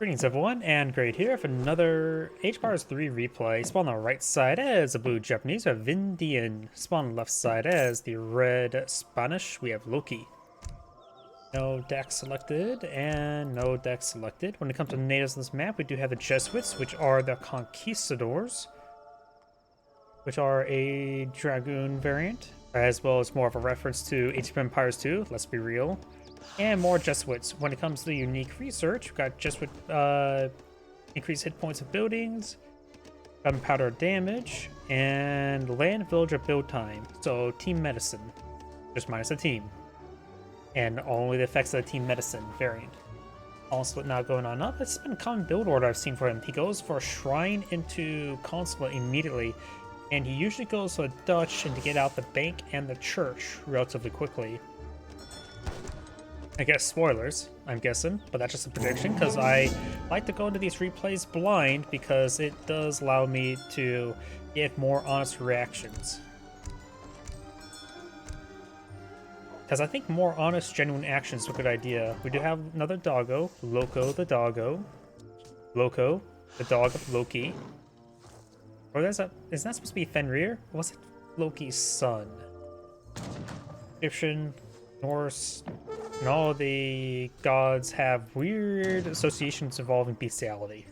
Greetings everyone, and Great here for another H-Bars 3 replay. Spawn on the right side as the blue Japanese, we have Vindian. Spawn on the left side as the red Spanish, we have Loki. No deck selected, and no deck selected. When it comes to natives on this map, we do have the Jesuits, which are the Conquistadors, which are a Dragoon variant, as well as more of a reference to Age of Empires 2, let's be real. And more Jesuits. When it comes to the unique research, we've got Jesuit increased hit points of buildings, gunpowder damage, and land villager build time. So team medicine, just minus the team. And only the effects of the team medicine variant. Also now going on up, it's been a common build order I've seen for him. He goes for a shrine into consulate immediately, and he usually goes for a Dutch and to get out the bank and the church relatively quickly. I guess spoilers, I'm guessing, but that's just a prediction because I like to go into these replays blind because it does allow me to get more honest reactions. Because I think more honest, genuine actions are a good idea. We do have another doggo, Loco the doggo. Loco, the dog of Loki. Or is that supposed to be Fenrir? Or was it Loki's son? Egyptian, Norse, and all the gods have weird associations involving bestiality.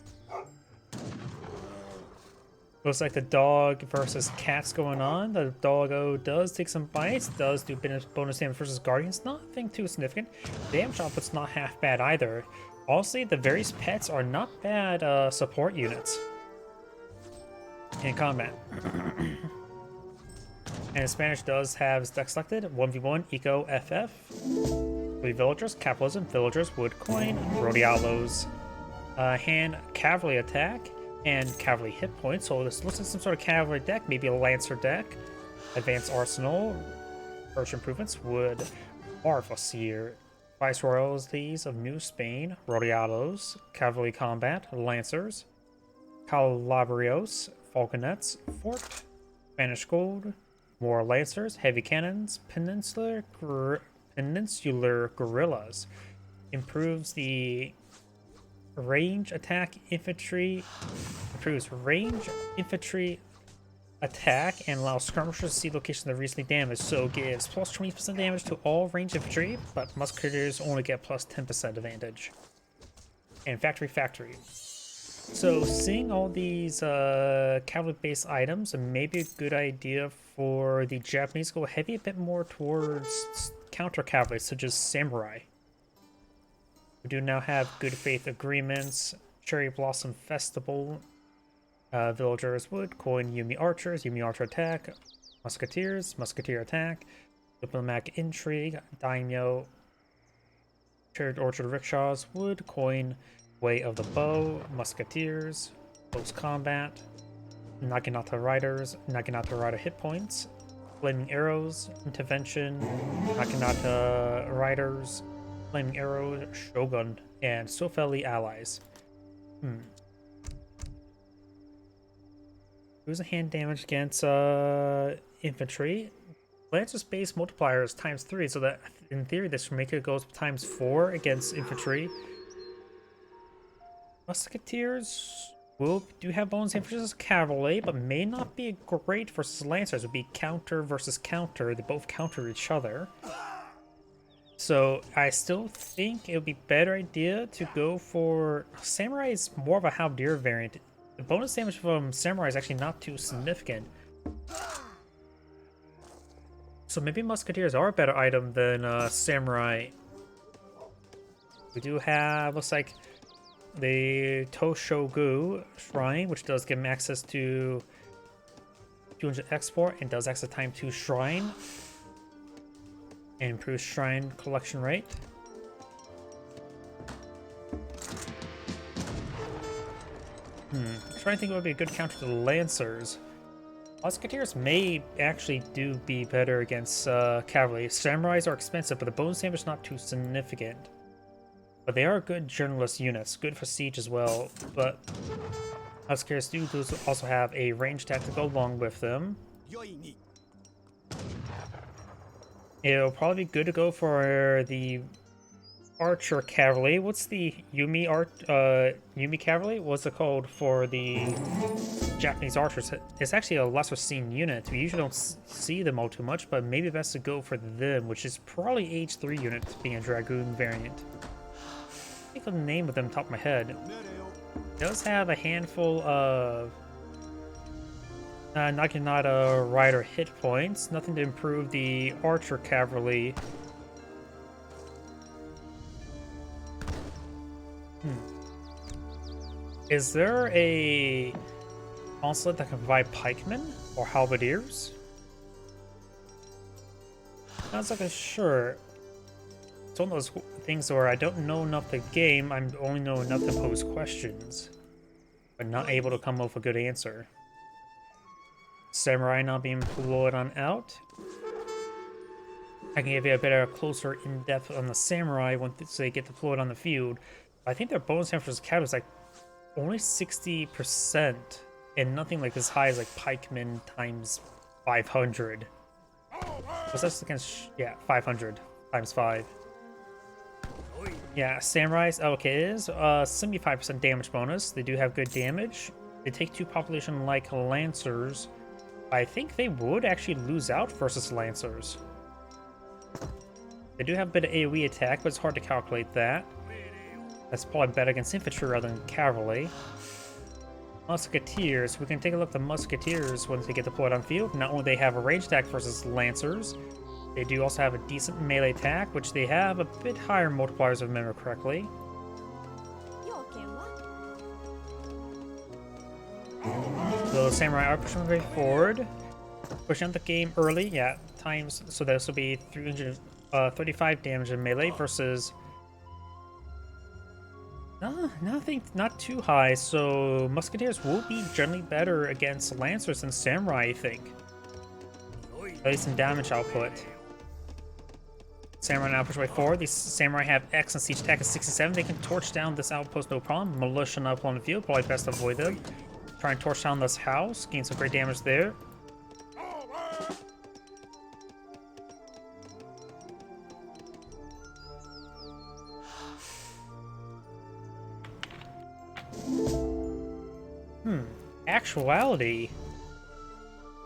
Looks like the dog versus cats going on. The doggo does take some bites, does do bonus damage versus guardians. Nothing too significant. Damage output's not half bad either. Honestly, the various pets are not bad support units in combat. And Spanish does have deck selected 1v1 Eco FF. 3 villagers, capitalism, villagers, wood coin, Rodialos, hand cavalry attack, and cavalry hit points. So this looks like some sort of cavalry deck, maybe a lancer deck. Advanced arsenal, first improvements, wood, Marvelseer, viceroyals these of New Spain, Rodialos, cavalry combat, lancers, Calabrios, falconets, fort, Spanish gold, more lancers, heavy cannons, peninsular guerrillas. Improves the range attack infantry. Improves range infantry attack and allows skirmishers to see locations that are recently damaged. So gives plus 20% damage to all range infantry, but musketeers only get plus 10% advantage. And factory. So seeing all these cavalry-based items may be a good idea for the Japanese to go heavy a bit more towards counter cavalry, such as samurai. We do now have good faith agreements, cherry blossom festival, villagers wood coin, Yumi archers, Yumi archer attack, musketeers, musketeer attack, diplomatic intrigue, daimyo, cherry orchard rickshaws, wood coin, way of the bow, musketeers, close combat, Naginata riders, Naginata rider hit points, flaming arrows, intervention, Naginata riders, flaming arrows, shogun, and Sofeli allies. Who's a hand damage against infantry? Lancer's base multiplier is ×3, so that in theory this should make it go ×4 against infantry. Musketeers do have bonus damage versus cavalry, but may not be great versus lancers. It would be counter versus counter. They both counter each other. So I still think it would be a better idea to go for samurai. Is more of a halberd variant. The bonus damage from samurai is actually not too significant. So maybe musketeers are a better item than samurai. We do have, looks like, the Toshogu Shrine, which does give him access to 200 export and does access time to Shrine and improves Shrine collection rate. I'm trying to think what would be a good counter to the Lancers. Musketeers may actually do be better against cavalry. Samurais are expensive, but the bonus damage is not too significant. But they are good journalist units, good for siege as well, but Musketeers do also have a range attack to go along with them. It'll probably be good to go for the archer cavalry. What's the Yumi cavalry? What's it called for the Japanese archers? It's actually a lesser seen unit. We usually don't see them all too much, but maybe best to go for them, which is probably age 3 unit, being a dragoon variant. I think of the name of them top of my head. It does have a handful of Naginata rider hit points. Nothing to improve the archer cavalry. Is there a consulate that can provide pikemen or halberdiers? Sounds like a sure. It's one of those things where I don't know enough to game, I only know enough to pose questions, but not able to come up with a good answer. Samurai not being employed on out. I can give you a better, closer in-depth on the samurai once they get deployed on the field. I think their bonus damage for cap is like only 60%, and nothing like as high as like pikemen times 500. Was that against 500 times 5? Yeah, samurais. Okay, it is 75% damage bonus. They do have good damage. They take 2 population like lancers. I think they would actually lose out versus lancers. They do have a bit of AoE attack, but it's hard to calculate that. That's probably better against infantry rather than cavalry. Musketeers. We can take a look at the musketeers once they get deployed on field. Not only do they have a range attack versus lancers, they do also have a decent melee attack, which they have a bit higher multipliers if I remember correctly. So samurai are pushing way forward, pushing out the game early. Yeah, times. So this will be 335 damage in melee versus. Nothing, not too high. So musketeers will be generally better against lancers than samurai, I think. At least in damage output. Samurai now push way forward. These samurai have X and siege attack at 67. They can torch down this outpost no problem. Militia up on the field, probably best to avoid them. Try and torch down this house, gain some great damage there. Actuality.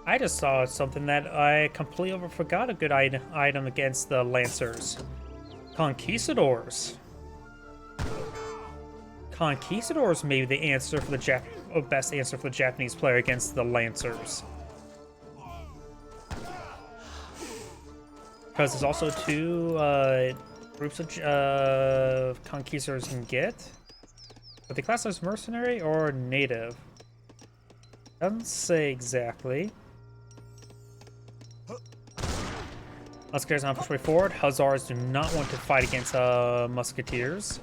I just saw something that I completely forgot, a good item against the Lancers. Conquistadors. Conquistadors may be the answer for the best answer for the Japanese player against the Lancers. Because there's also 2 groups of conquistadors you can get. But they class as mercenary or native? Doesn't say exactly. Musketeers now push way forward. Hussars do not want to fight against musketeers.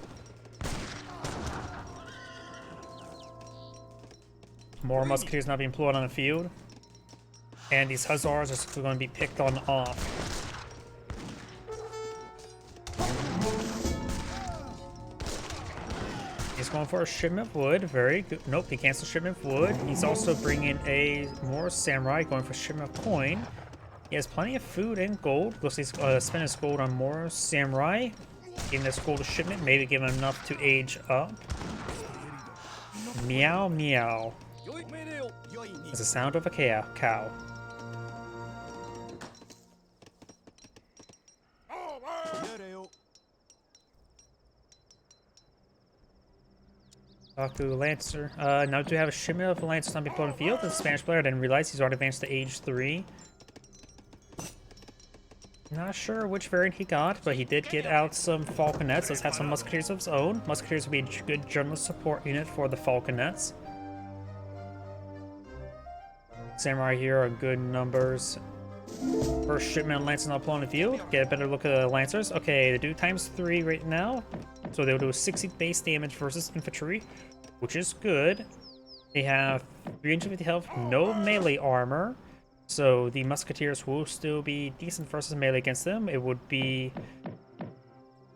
More musketeers now being employed on the field. And these hussars are going to be picked on off. He's going for a shipment of wood. Very good. Nope, he canceled shipment of wood. He's also bringing a more samurai, going for shipment of coin. He has plenty of food and gold. Looks like he's spent his gold on more samurai. Giving this gold a shipment, maybe give him enough to age up. Meow meow. It's the sound of a cow. Baku Lancer. Now do have a shipment of Lancers on the field. The Spanish player didn't realize he's already advanced to age 3. Not sure which variant he got, but he did get out some falconets. Let's have some musketeers of his own. Musketeers will be a good general support unit for the falconets. Samurai here are good numbers. First shipment of Lancers not on the field. Get a better look at the Lancers. Okay, they do ×3 right now. So they'll do 60 base damage versus infantry, which is good. They have 350 health, no melee armor. So the musketeers will still be decent versus melee against them. It would be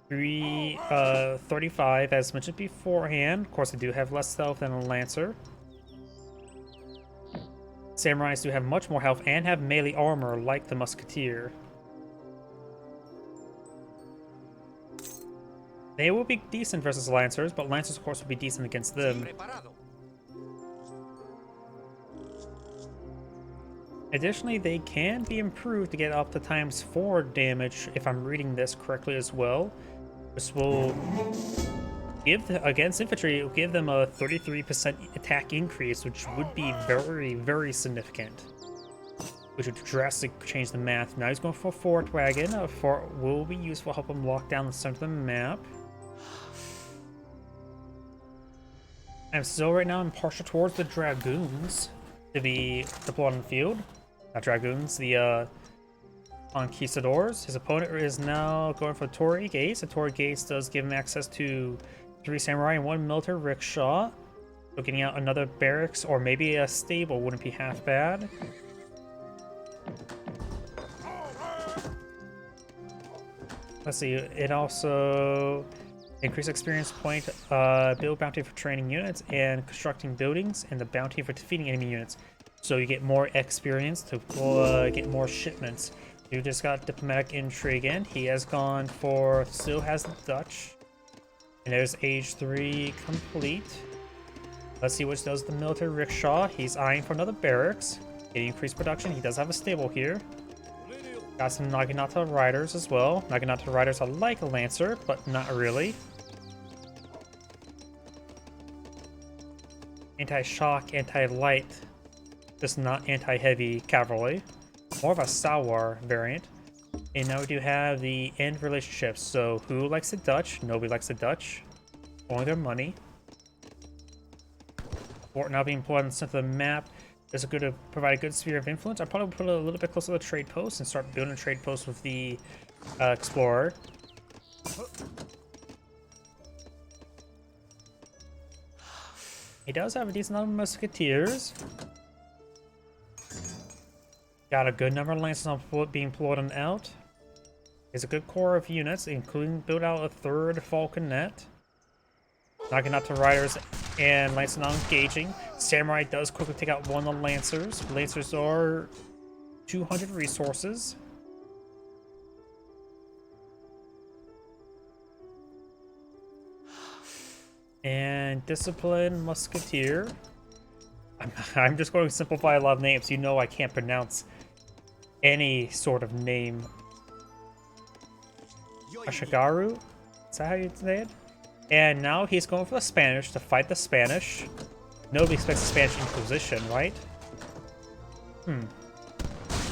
35 as mentioned beforehand. Of course, they do have less health than a lancer. Samurais do have much more health and have melee armor like the musketeer. They will be decent versus Lancers, but Lancers, of course, will be decent against them. Additionally, they can be improved to get up to ×4 damage, if I'm reading this correctly as well. This will give, against infantry, it will give them a 33% attack increase, which would be very, very significant. Which would drastically change the math. Now he's going for a fort wagon. A fort will be useful to help him lock down the center of the map. I'm still right now partial towards the Dragoons to be deployed on the field. Not Dragoons, the Conquistadors. His opponent is now going for Torii Gates. The Torii Gates does give him access to 3 samurai and 1 military rickshaw. So getting out another barracks or maybe a stable wouldn't be half bad. Let's see, it also increase experience point, build bounty for training units and constructing buildings, and the bounty for defeating enemy units. So you get more experience to get more shipments. You just got diplomatic intrigue in. He has gone for, still has the Dutch. And there's age 3 complete. Let's see what does the military rickshaw. He's eyeing for another barracks. Getting increased production. He does have a stable here. Got some Naginata riders as well. Naginata riders are like a lancer, but not really. Anti-shock, anti-light, just not anti-heavy cavalry. More of a Sawar variant. And now we do have the end relationships. So who likes the Dutch? Nobody likes the Dutch. Only their money. Fort now being put on the center of the map. Is good to provide a good sphere of influence. I'll probably put it a little bit closer to the trade post and start building a trade post with the explorer. He does have a decent number of musketeers. Got a good number of lancers on foot being employed and out. There's a good core of units, including build out a 3rd falconet. Naginata riders and Lancers not engaging. Samurai does quickly take out one of the Lancers. Lancers are 200 resources. And Discipline Musketeer. I'm just going to simplify a lot of names. You know I can't pronounce any sort of name. Ashigaru? Is that how you say it? And now he's going for the Spanish to fight the Spanish. Nobody expects the Spanish Inquisition, right? I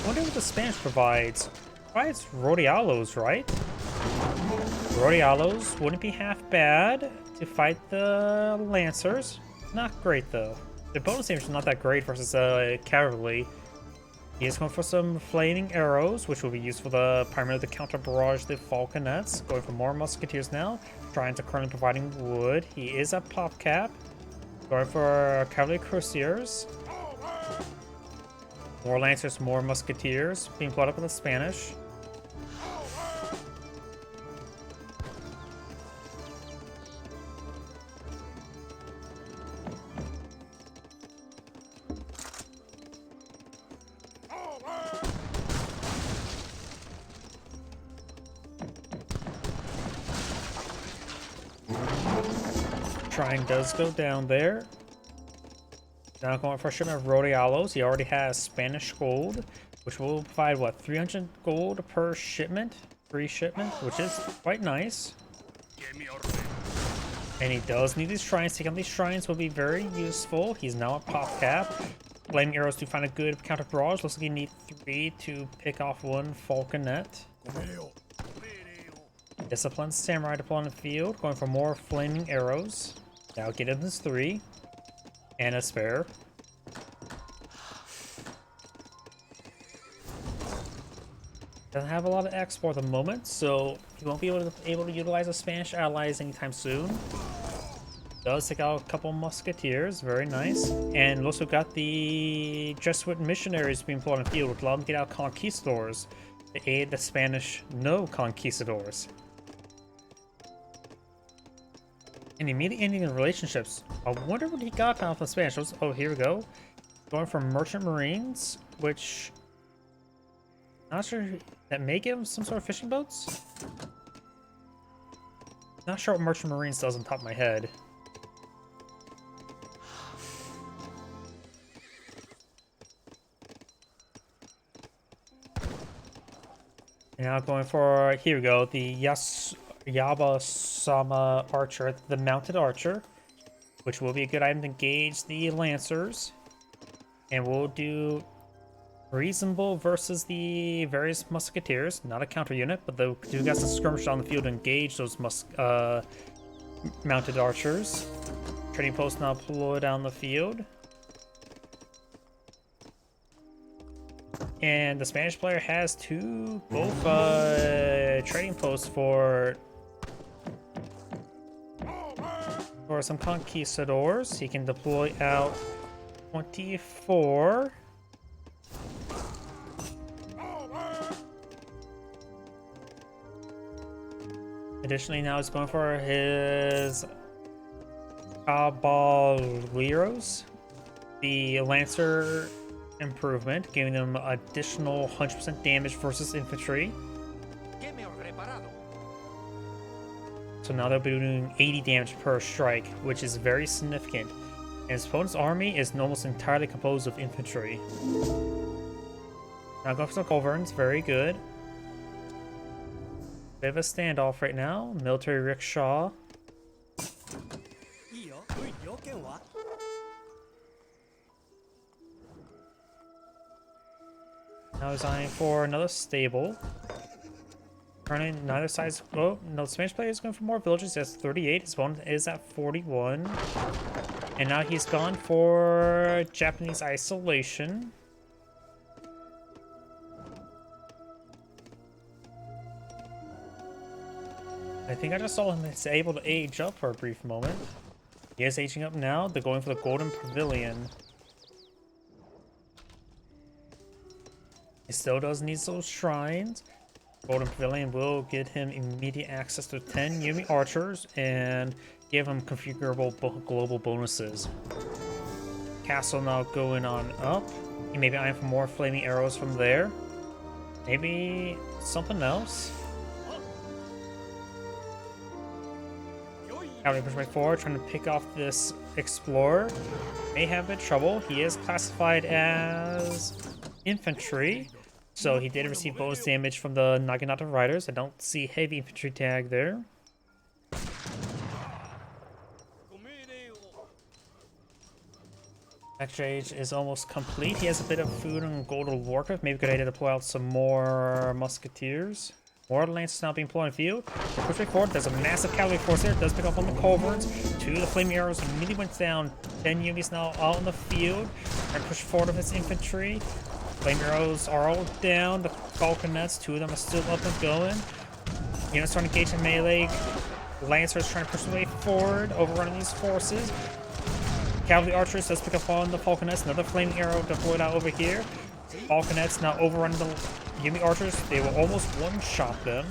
wonder what the Spanish provides. Provides Rodialos, right? Rodialos wouldn't be half bad to fight the Lancers. Not great, though. The bonus damage is not that great versus cavalry. He is going for some flaming arrows, which will be useful to primarily to counter barrage the falconets. Going for more musketeers now, trying to currently providing wood. He is at pop cap. Going for cavalry cuirassiers. More lancers, more musketeers being brought up with the Spanish. Shrine does go down there. Now going for a shipment of Rodialos. He already has Spanish gold, which will provide, what, 300 gold per shipment? Free shipment, which is quite nice. And he does need these shrines. Taking these shrines will be very useful. He's now at pop cap. Flaming arrows to find a good counter barrage. Looks like you need 3 to pick off 1 falconet. Disciplined samurai deployed on the field. Going for more flaming arrows. Now get him his 3. And a spare. Doesn't have a lot of export at the moment, so he won't be able to utilize the Spanish allies anytime soon. Does take out a couple musketeers, very nice. And also got the Jesuit missionaries being put on the field, which allow them to get out conquistadors to aid the Spanish no conquistadors. And immediate ending in relationships. I wonder what he got out of the Spanish. Oh, here we go. Going for merchant marines, which not sure that may give him some sort of fishing boats. Not sure what Merchant Marines does on top of my head. Now going for, here we go, the Yaba-sama Archer, the Mounted Archer, which will be a good item to engage the Lancers. And we'll do reasonable versus the various Musketeers, not a counter unit, but the two guys that skirmish on the field to engage those Mounted Archers. Trading post now deployed down the field. And the Spanish player has both trading posts for some conquistadors. He can deploy out 24. Additionally, now he's going for his Caballeros, the Lancer improvement, giving them additional 100% damage versus infantry. So now they'll be doing 80 damage per strike, which is very significant. And his opponent's army is almost entirely composed of infantry. Now going for some culverins, very good. Bit of a standoff right now. Military rickshaw. Now he's eyeing for another stable. Turning neither side's. Oh, no, the Spanish player is going for more villages. He has 38. His opponent is at 41. And now he's gone for Japanese isolation. I think I just saw him able to age up for a brief moment. He is aging up now. They're going for the Golden Pavilion. He still does need those shrines. Golden Pavilion will give him immediate access to 10 Yumi archers and give him configurable global bonuses. Castle now going on up. He may be eyeing for more flaming arrows from there. Maybe something else. Cavalry push by forward, trying to pick off this explorer. May have a bit of trouble. He is classified as infantry, so he did receive bonus damage from the Naginata riders. I don't see heavy infantry tag there. Exchange is almost complete. He has a bit of food and gold to work with. Maybe good idea to pull out some more musketeers. More Lancers now being pulled in field. Push right forward. There's a massive cavalry force there. It does pick up on the culverins. Two of the flaming arrows immediately went down. 10 Yumis now out in the field. And push forward of his infantry. Flame arrows are all down. The falconets, two of them are still up and going. Units trying to engage in melee. Lancers trying to push their way forward, overrunning these forces. Cavalry archers does pick up on the falconets. Another flaming arrow deployed out over here. Falconets now overrunning the Yumi archers. They will almost one-shot them.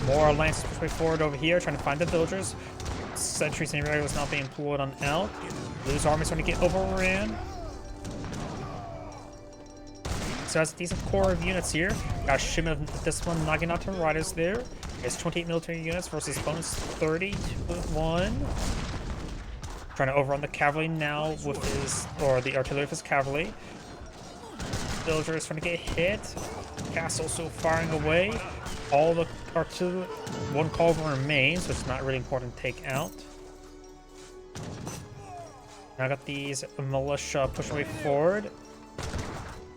More Lancers push way forward over here, trying to find the villagers. Sentries and regulars now being employed on out. Blue's army starting to get overran. So that's a decent core of units here. Got Shim of this one, Naginata riders there. It's 28 military units versus opponent's 31. Trying to overrun the cavalry now with his, or the artillery of his cavalry. Villagers trying to get hit. Castle still firing away. All the artillery, one culverin remains, which is not really important to take out. Now I got these militia pushing way forward.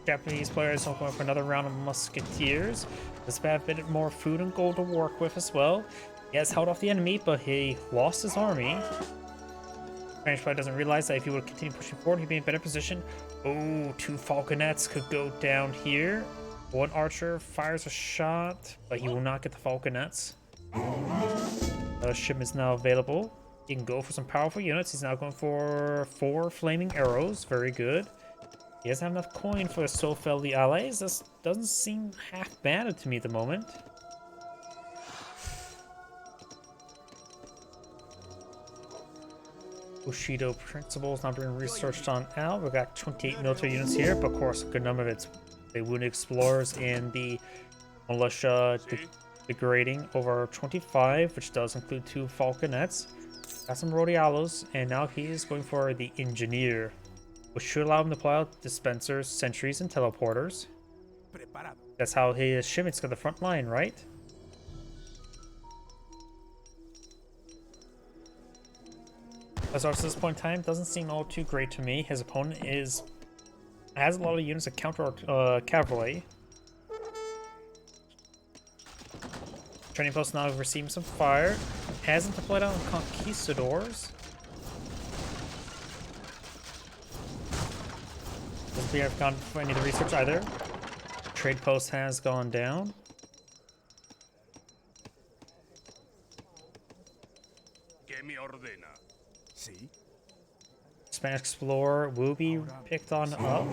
Japanese players are going for another round of musketeers. This have a bit more food and gold to work with as well. He has held off the enemy, but he lost his army. Spanish player doesn't realize that if he would continue pushing forward, he'd be in a better position. Oh, two falconets could go down here. One archer fires a shot, but he will not get the falconets. The ship is now available. He can go for some powerful units. He's now going for 4 flaming arrows. Very good. He doesn't have enough coin for so fell the allies. This doesn't seem half bad to me at the moment. Bushido principles not being researched on out. We've got 28 military units here, but of course a good number of it's the wounded explorers and the militia degrading over 25, which does include 2 falconets. Got some rodialos, and now he's going for the engineer, which should allow him to pull out dispensers, sentries, and teleporters. That's how his shipments go to the front line, right? As far as this point in time, doesn't seem all too great to me. His opponent has a lot of units of counter cavalry. Training post now receiving some fire. Hasn't deployed out on conquistadors. Doesn't appear to have gone for any of the research either. Trade post has gone down. Spanish explorer will be picked on up.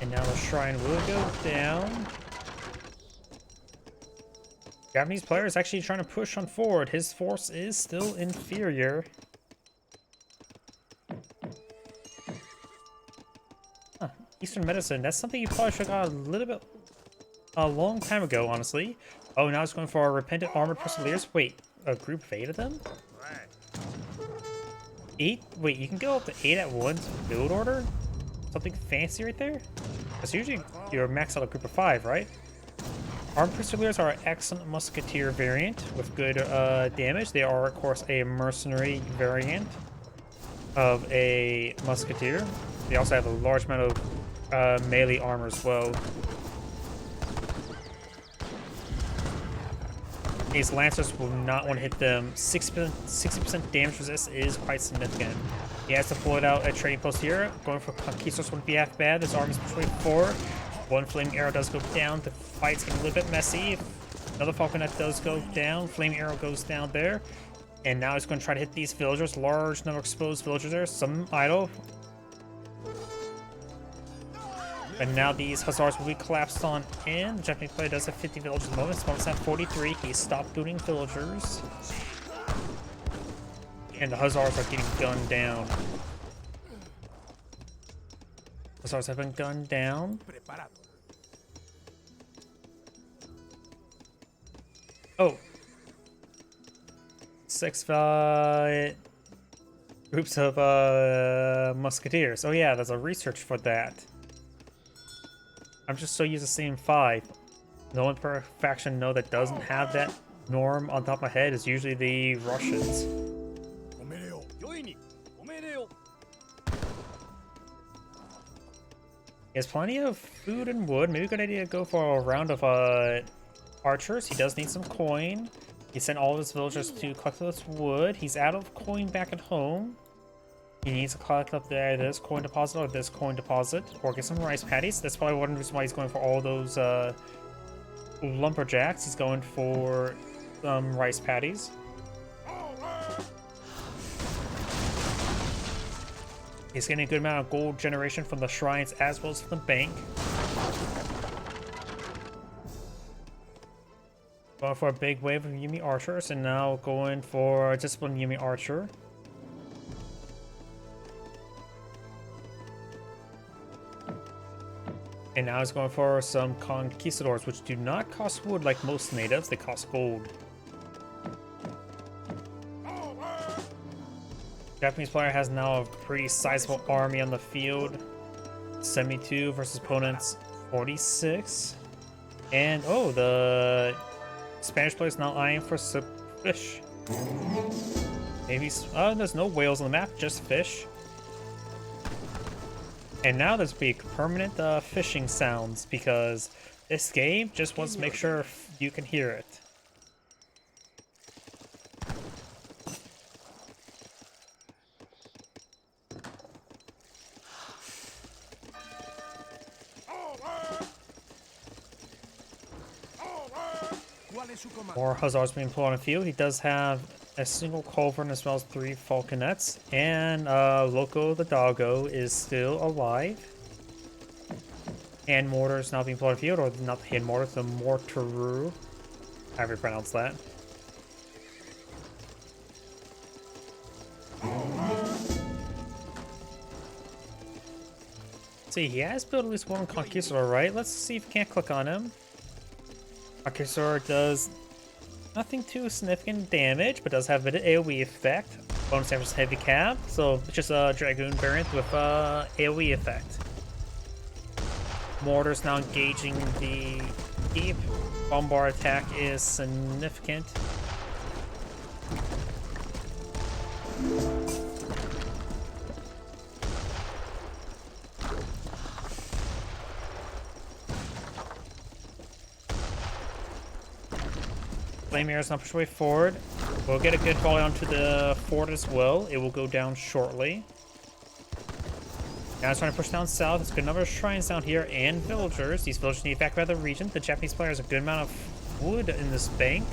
And now the shrine will go down. Japanese player is actually trying to push on forward. His force is still inferior. Huh. Eastern medicine. That's something you probably should have got a little bit a long time ago, honestly. Oh, now it's going for our repentant armored persevers. Wait, a group of 8 of them? 8? Wait, you can go up to 8 at once build order? Something fancy right there? That's usually your max out a group of 5, right? Armed Persevers are an excellent musketeer variant with good damage. They are, of course, a mercenary variant of a musketeer. They also have a large amount of melee armor as well. These lancers will not want to hit them. 60% damage resist is quite significant. He has to pull it out at trading post here. Going for conquistadors wouldn't be half bad. His army is between 4. One flaming arrow does go down. The fight's getting a little bit messy. Another falconet does go down. Flaming arrow goes down there. And now he's going to try to hit these villagers. Large number of exposed villagers there. Some idle. And now these hussars will be collapsed on in. The Japanese player does have 50 villagers at the moment. His opponent's at 43. He stopped looting villagers. And the hussars are getting gunned down. Hussars have been gunned down. Oh. 6 groups of musketeers. Oh yeah, there's a research for that. I'm just so used to seeing 5. The only faction know that doesn't have that norm on top of my head is usually the Russians. He has plenty of food and wood. Maybe a good idea to go for a round of archers. He does need some coin. He sent all of his villagers to collect this wood. He's out of coin back at home. He needs to collect up there this coin deposit or this coin deposit, or get some rice patties. That's probably one reason why he's going for all those lumberjacks. He's going for some rice patties. He's getting a good amount of gold generation from the shrines as well as from the bank. Going for a big wave of Yumi archers, and now going for a disciplined Yumi archer. And now he's going for some conquistadors, which do not cost wood like most natives, they cost gold. Japanese player has now a pretty sizable army on the field. 72 versus opponents 46. And oh, the Spanish player is now eyeing for some fish. Maybe there's no whales on the map, just fish. And now there's big permanent fishing sounds because this game just wants to make sure you can hear it. More hussars being pulled on the field. He does have a single culverin as well as 3 falconets, and Loco the doggo is still alive. Hand mortar is now being pulled on the field, or not the hand mortar, the mortaru, however you pronounce that. See, he has built at least one Conquistador, right? Let's see if we can't click on him. Conquistador does nothing too significant damage, but does have a bit of AoE effect. Bonus damage is heavy cap, so it's just a Dragoon variant with AoE effect. Mortar's now engaging the keep. Bombard attack is significant. Flame Arrow is not pushed way forward. We'll get a good volley onto the fort as well. It will go down shortly. Now it's trying to push down south. It's a good number of shrines down here and villagers. These villagers need back by the region. The Japanese player has a good amount of wood in this bank,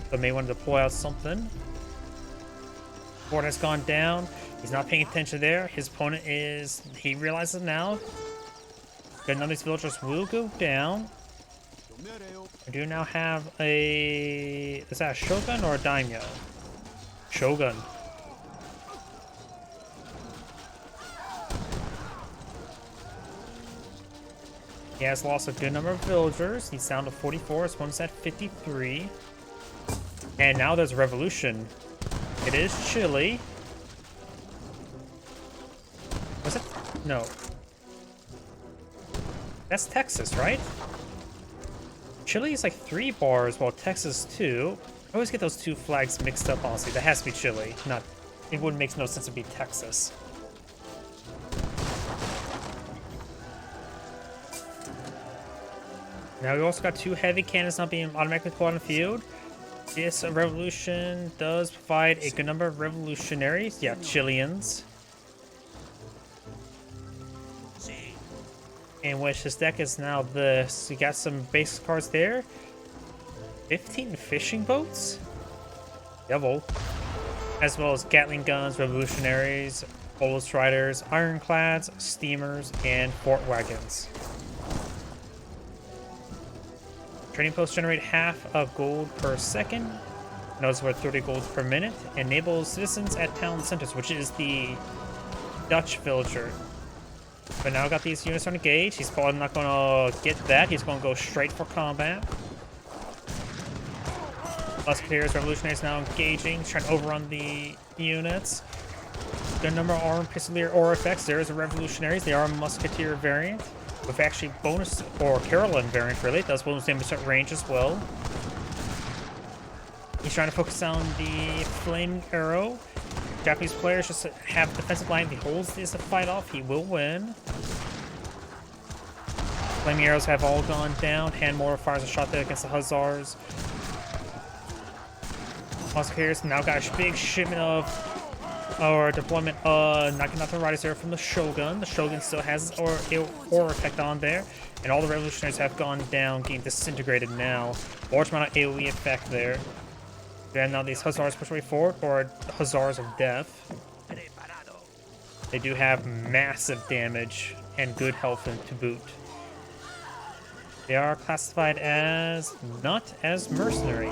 so may want to deploy out something. Fort has gone down. He's not paying attention there. His opponent is... He realizes now. Good number of these villagers will go down. I do now have a... Is that a Shogun or a Daimyo? Shogun. He has lost a good number of villagers. He's down to 44. His one's at 53. And now there's a revolution. It is Chile. Was it? No. That's Texas, right? Chile is like 3 bars, while Texas 2. I always get those two flags mixed up, honestly. That has to be Chile. Not. It wouldn't make no sense to be Texas. Now we also got 2 heavy cannons not being automatically pulled on the field. This revolution does provide a good number of revolutionaries. Yeah, Chileans. In which his deck is now this. You got some base cards there. 15 fishing boats. Devil. As well as Gatling guns, revolutionaries, bolus riders, ironclads, steamers, and fort wagons. Trading posts generate half a gold per second. Notice worth 30 gold per minute. Enables citizens at town centers, which is the Dutch villager. But now got these units on engage. He's probably not going to get that. He's going to go straight for combat. Musketeers, revolutionaries now engaging, trying to overrun the units. Good number of armed pistolier or effects. There is a revolutionaries. They are a musketeer variant. With actually bonus, or Carolyn variant really, it does bonus damage at range as well. He's trying to focus on the flaming arrow. Japanese players just have defensive line. If he holds this to fight off, he will win. Flaming arrows have all gone down. Hand mortar fires a shot there against the hussars. Musketeers now got a big shipment of or deployment knocking out the riders there from the Shogun. The Shogun still has or effect on there, and all the revolutionaries have gone down, getting disintegrated now. Large amount of AoE effect there. Then now these hussars push way forward, or hussars of death. They do have massive damage and good health to boot. They are classified as not as mercenary.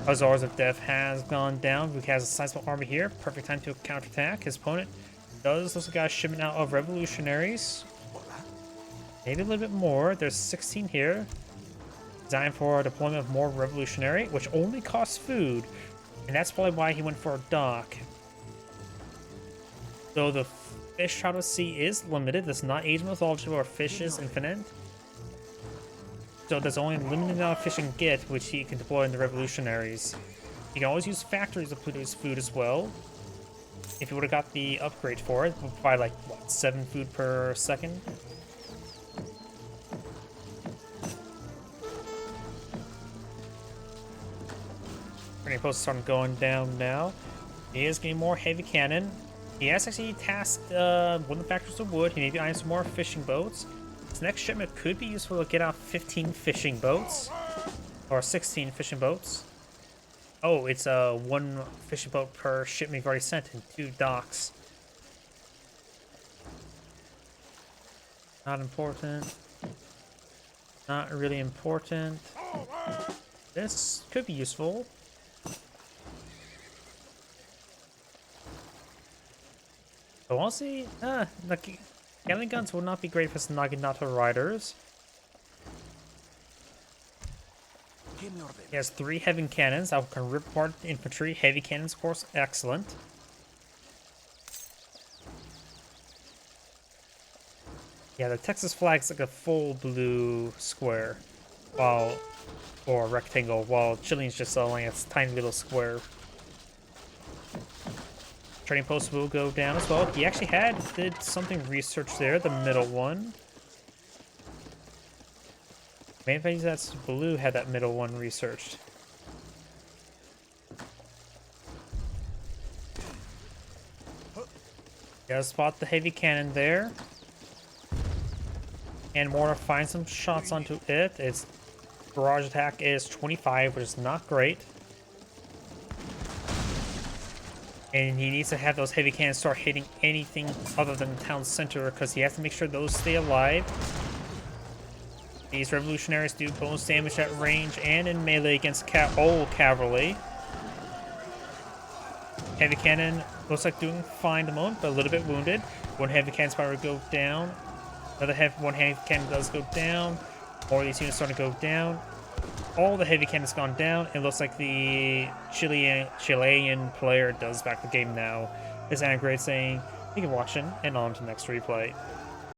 Hussars of Death has gone down. He has a sizable army here. Perfect time to counterattack. His opponent does also got a shipment out of revolutionaries. Maybe a little bit more. There's 16 here. Designed for deployment of more revolutionary, which only costs food. And that's probably why he went for a dock. So the fish out of sea is limited. It's not Asian mythology where fish is infinite. So there's only a limited amount of fish you can get, which he can deploy in the revolutionaries. You can always use factories to produce food as well. If you would have got the upgrade for it, it would provide like, what, 7 food per second? Trading posts start going down now. He is getting more heavy cannon. He has actually tasked one of the factories of wood. He may be eyeing some more fishing boats. This next shipment could be useful to get out 15 fishing boats. Or 16 fishing boats. Oh, it's 1 fishing boat per shipment you've already sent and 2 docks. Not important. Not really important. This could be useful. But honestly, the Gatling guns would not be great for some Naginata riders. He has 3 heavy cannons that can rip apart infantry. Heavy cannons, of course, excellent. Yeah, the Texas flag's like a full blue square, while or rectangle, while Chilean's just like a tiny little square. Trading post will go down as well. He actually did something research there, the middle one. Maybe that's blue had that middle one researched. Gotta spot the heavy cannon there. And Mortar finds some shots onto it. Its barrage attack is 25, which is not great. And he needs to have those heavy cannons start hitting anything other than the town center, because he has to make sure those stay alive. These revolutionaries do bonus damage at range and in melee against old cavalry. Heavy cannon looks like doing fine at the moment, but a little bit wounded. One heavy cannon's about to go down. One heavy cannon does go down. More of these units starting to go down. All the heavy cannons gone down. It looks like the Chilean player does back the game now. This is Anna Great saying, thank you for watching, and on to the next replay.